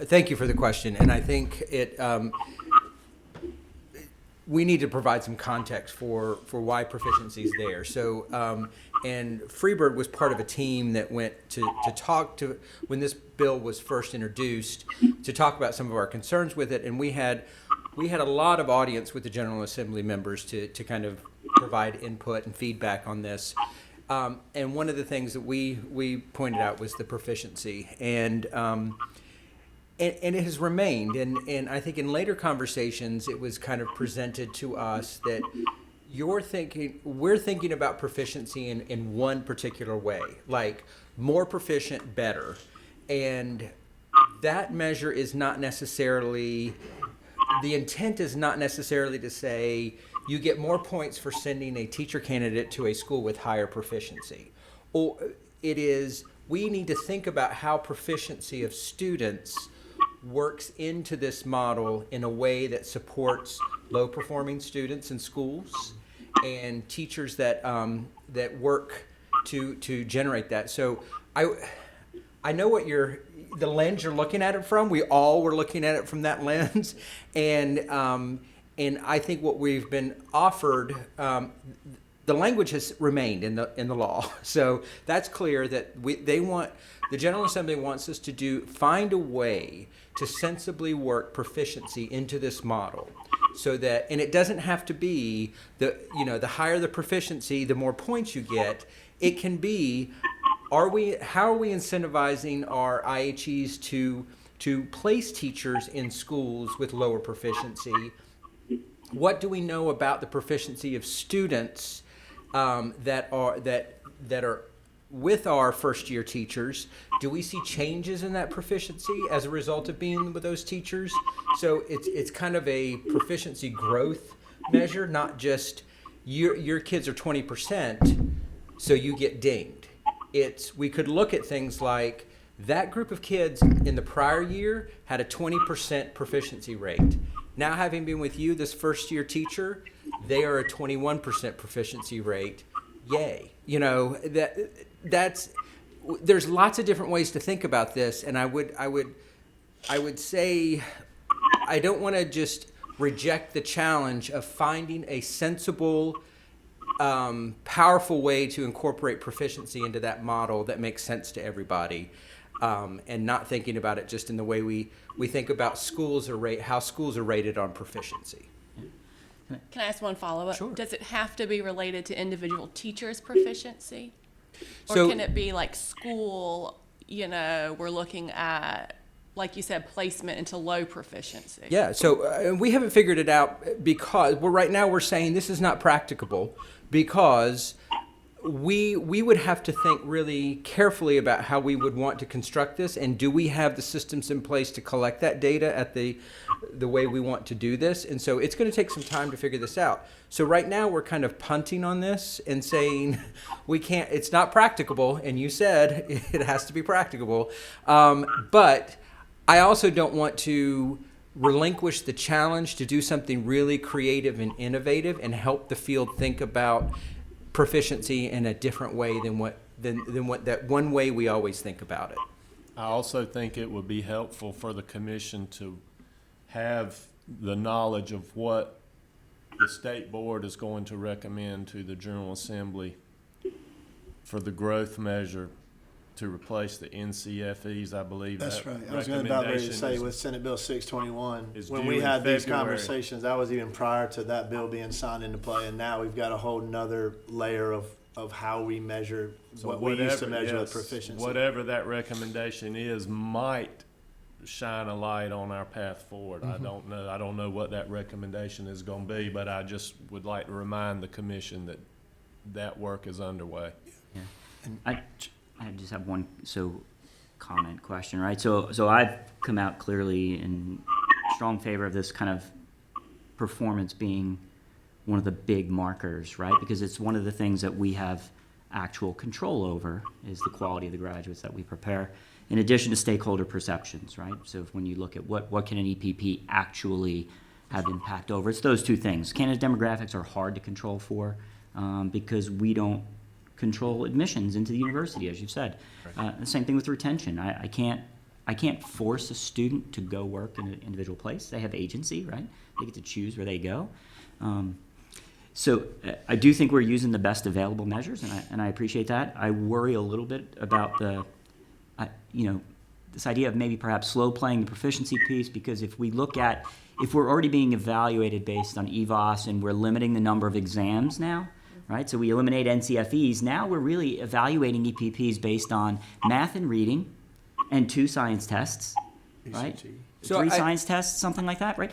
thank you for the question, and I think we need to provide some context for why proficiency is there. So, and Freebird was part of a team that went to talk to, when this bill was first introduced, to talk about some of our concerns with it, and we had a lot of audience with the General Assembly members to kind of provide input and feedback on this. And one of the things that we pointed out was the proficiency, and it has remained. And I think in later conversations, it was kind of presented to us that we're thinking about proficiency in one particular way, like more proficient, better. And that measure is not necessarily, the intent is not necessarily to say you get more points for sending a teacher candidate to a school with higher proficiency. Or it is, we need to think about how proficiency of students works into this model in a way that supports low-performing students in schools and teachers that work to generate that. So I know what the lens you're looking at it from. We all were looking at it from that lens, and I think what we've been offered, the language has remained in the law. So that's clear that the General Assembly wants us to find a way to sensibly work proficiency into this model, so that, and it doesn't have to be the higher the proficiency, the more points you get. It can be, how are we incentivizing our IHEs to place teachers in schools with lower proficiency? What do we know about the proficiency of students that are with our first-year teachers? Do we see changes in that proficiency as a result of being with those teachers? So it's kind of a proficiency growth measure, not just your kids are 20%, so you get dinged. We could look at things like that group of kids in the prior year had a 20% proficiency rate. Now, having been with you, this first-year teacher, they are a 21% proficiency rate. Yay! There's lots of different ways to think about this, and I would say I don't want to just reject the challenge of finding a sensible, powerful way to incorporate proficiency into that model that makes sense to everybody, and not thinking about it just in the way we think about how schools are rated on proficiency. Can I ask one follow-up? Sure. Does it have to be related to individual teachers' proficiency? Or So, can it be like school, we're looking at, like you said, placement into low proficiency? Yeah, so we haven't figured it out because right now we're saying this is not practicable, because we would have to think really carefully about how we would want to construct this, and do we have the systems in place to collect that data at the way we want to do this. And so it's going to take some time to figure this out. So right now we're kind of punting on this and saying it's not practicable, and you said it has to be practicable, but I also don't want to relinquish the challenge to do something really creative and innovative and help the field think about proficiency in a different way than what that one way we always think about it. I also think it would be helpful for the commission to have the knowledge of what the state board is going to recommend to the General Assembly for the growth measure to replace the NCFEs, I believe. That's that right. I was about ready to say recommendation with Senate Bill 621, is when due we in had these February. conversations, that was even prior to that bill being signed into play, and now we've got a whole nother layer of how we measure what we used to measure with proficiency. Whatever that recommendation is might shine a light on our path forward. Mm-hmm. I don't know what that recommendation is going to be, but I just would like to remind the commission that work is underway. Yeah. I just have one. So comment question, right? So I've come out clearly in strong favor of this kind of performance being one of the big markers, right? Because it's one of the things that we have actual control over is the quality of the graduates that we prepare, in addition to stakeholder perceptions, right? So when you look at what can an EPP actually have impact over, it's those two things. Candidate demographics are hard to control for because we don't control admissions into the university, as you've said. The same thing with retention. I can't force a student to go work in an individual place. They have agency, right? They get to choose where they go. So I do think we're using the best available measures, and I appreciate that. I worry a little bit about this idea of maybe perhaps slow playing the proficiency piece, because if we're already being evaluated based on EVOS and we're limiting the number of exams now, right? So we eliminate NCFEs. Now we're really evaluating EPPs based on math and reading and 2 science tests, right? So 3 science tests, something like that, right?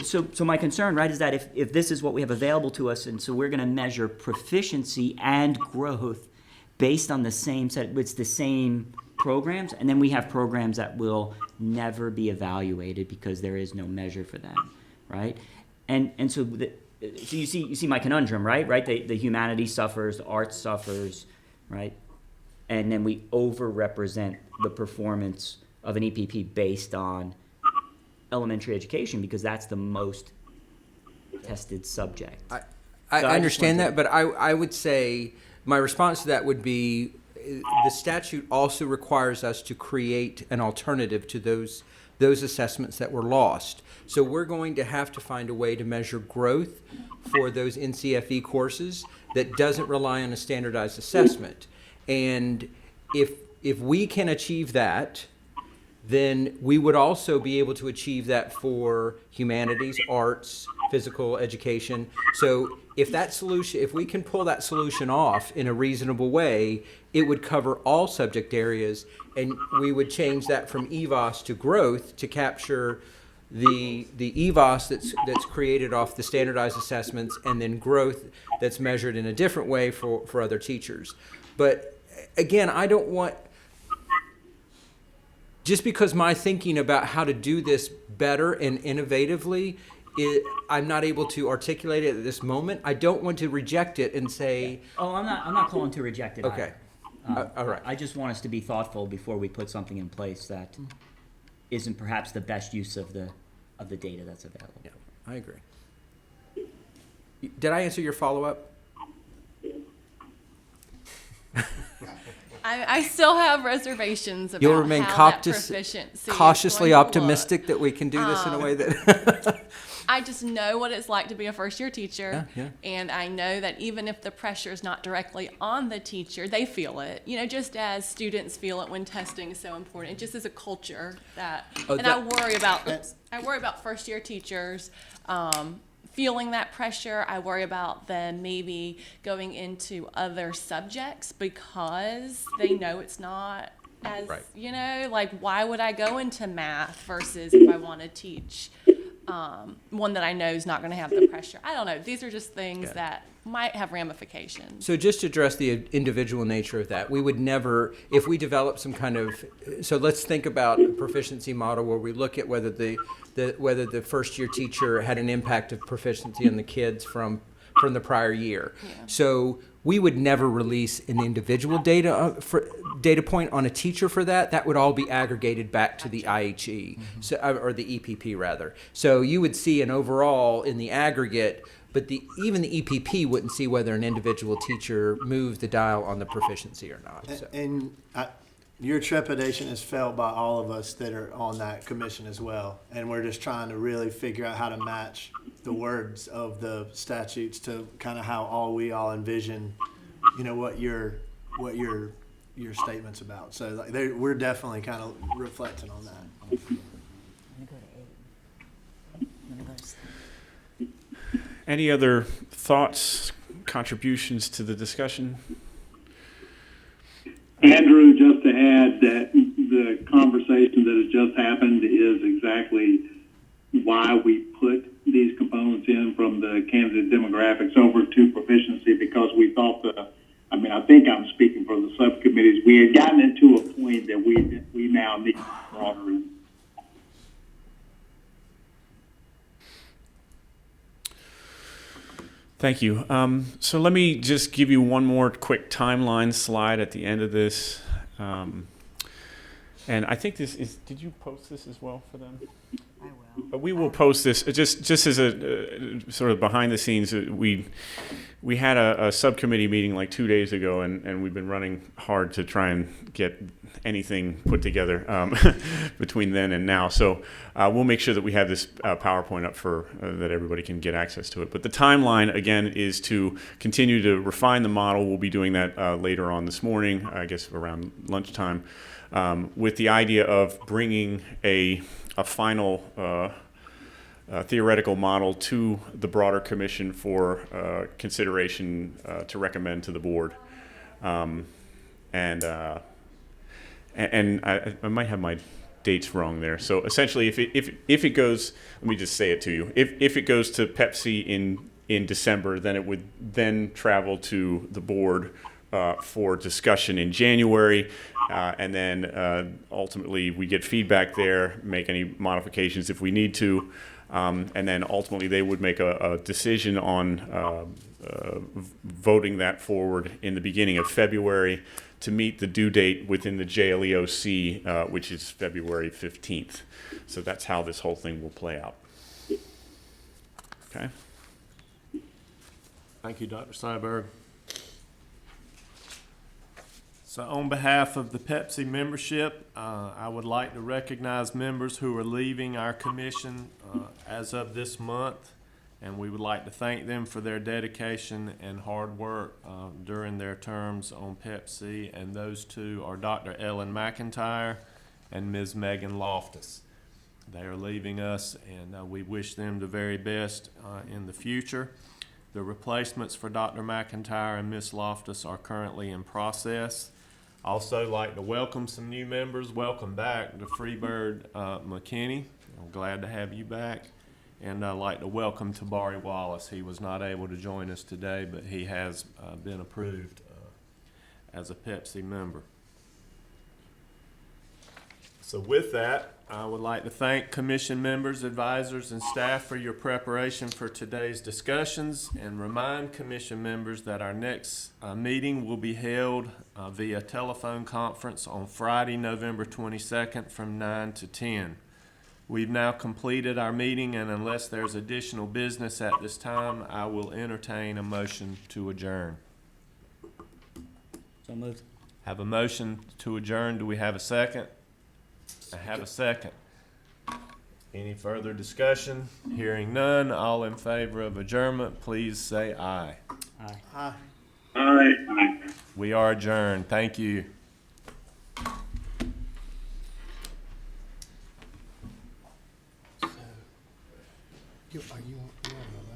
So my concern, right, is that if this is what we have available to us, and so we're going to measure proficiency and growth based on the same set, it's the same programs, and then we have programs that will never be evaluated because there is no measure for them, right? And so you see my conundrum, right? The humanities suffers, the arts suffers, right? And then we overrepresent the performance of an EPP based on elementary education because that's the most tested subject. I understand that, but I would say my response to that would be the statute also requires us to create an alternative to those assessments that were lost. So we're going to have to find a way to measure growth for those NCFE courses that doesn't rely on a standardized assessment. And if we can achieve that, then we would also be able to achieve that for humanities, arts, physical education. So if we can pull that solution off in a reasonable way, it would cover all subject areas, and we would change that from EVOS to growth to capture the EVOS that's created off the standardized assessments, and then growth that's measured in a different way for other teachers. But again, I don't want, just because my thinking about how to do this better and innovatively, I'm not able to articulate it at this moment. I don't want to reject it and say. Oh, I'm not calling to reject it. Okay. All right. I just want us to be thoughtful before we put something in place that isn't perhaps the best use of the data that's available. Yeah, I agree. Did I answer your follow-up? I still have reservations about You'll remain how that proficiency cautiously is going to optimistic that we can do this in a way that. I just know what it's like to be a first-year teacher, Yeah. and I know that even if the pressure is not directly on the teacher, they feel it. Just as students feel it when testing is so important. It just is a culture that, I worry about first-year teachers feeling that pressure. I worry about them maybe going into other subjects because they know it's not as, like, why would I go into math versus if I want to teach one that I know is not going to have the pressure. I don't know. These are just things that might have ramifications. So just to address the individual nature of that, we would never, if we develop some kind of, so let's think about a proficiency model where we look at whether the first year teacher had an impact of proficiency on the kids from the prior year. Yeah. So we would never release an individual data point on a teacher for that. That would all be aggregated back to the IHE, or the EPP rather. So you would see an overall in the aggregate, but even the EPP wouldn't see whether an individual teacher moved the dial on the proficiency or not. So. And your trepidation is felt by all of us that are on that commission as well. And we're just trying to really figure out how to match the words of the statutes to kind of how we all envision, what your statement's about. So we're definitely kind of reflecting on that. Any other thoughts, contributions to the discussion? Andrew, just to add that the conversation that has just happened is exactly why we put these components in from the candidate demographics over to proficiency, because we thought I mean, I think I'm speaking for the subcommittees. We had gotten it to a point that we now need broader. Thank you. So let me just give you one more quick timeline slide at the end of this. And I think this is, did you post this as well for them? I will. We will post this, just as a sort of behind the scenes, we had a subcommittee meeting like 2 days ago, and we've been running hard to try and get anything put together between then and now. So we'll make sure that we have this PowerPoint up for that everybody can get access to it. But the timeline, again, is to continue to refine the model. We'll be doing that later on this morning, I guess around lunchtime, with the idea of bringing a final theoretical model to the broader commission for consideration to recommend to the board. And I might have my dates wrong there. So essentially, if it goes, let me just say it to you. If it goes to Pepsi in December, then it would then travel to the board for discussion in January, and then ultimately we get feedback there, make any modifications if we need to, and then ultimately they would make a decision on voting that forward in the beginning of February to meet the due date within the JLEOC, which is February 15th. So that's how this whole thing will play out. Okay. Thank you, Dr. Seiberg. So on behalf of the Pepsi membership, I would like to recognize members who are leaving our commission as of this month, and we would like to thank them for their dedication and hard work during their terms on Pepsi, and those two are Dr. Ellen McIntyre and Ms. Megan Loftus. They are leaving us, and we wish them the very best in the future. The replacements for Dr. McIntyre and Ms. Loftus are currently in process. Also like to welcome some new members. Welcome back to Freebird McKinney. I'm glad to have you back. And I'd like to welcome Tabari Wallace. He was not able to join us today, but he has been approved as a Pepsi member. So with that, I would like to thank commission members, advisors, and staff for your preparation for today's discussions, and remind commission members that our next meeting will be held via telephone conference on Friday, November 22nd from 9 to 10. We've now completed our meeting, and unless there's additional business at this time, I will entertain a motion to adjourn. So moved. Have a motion to adjourn. Do we have a second? I have a second. Any further discussion? Hearing none, all in favor of adjournment, please say aye. Aye. Aye. Aye. We are adjourned. Thank you. Are you on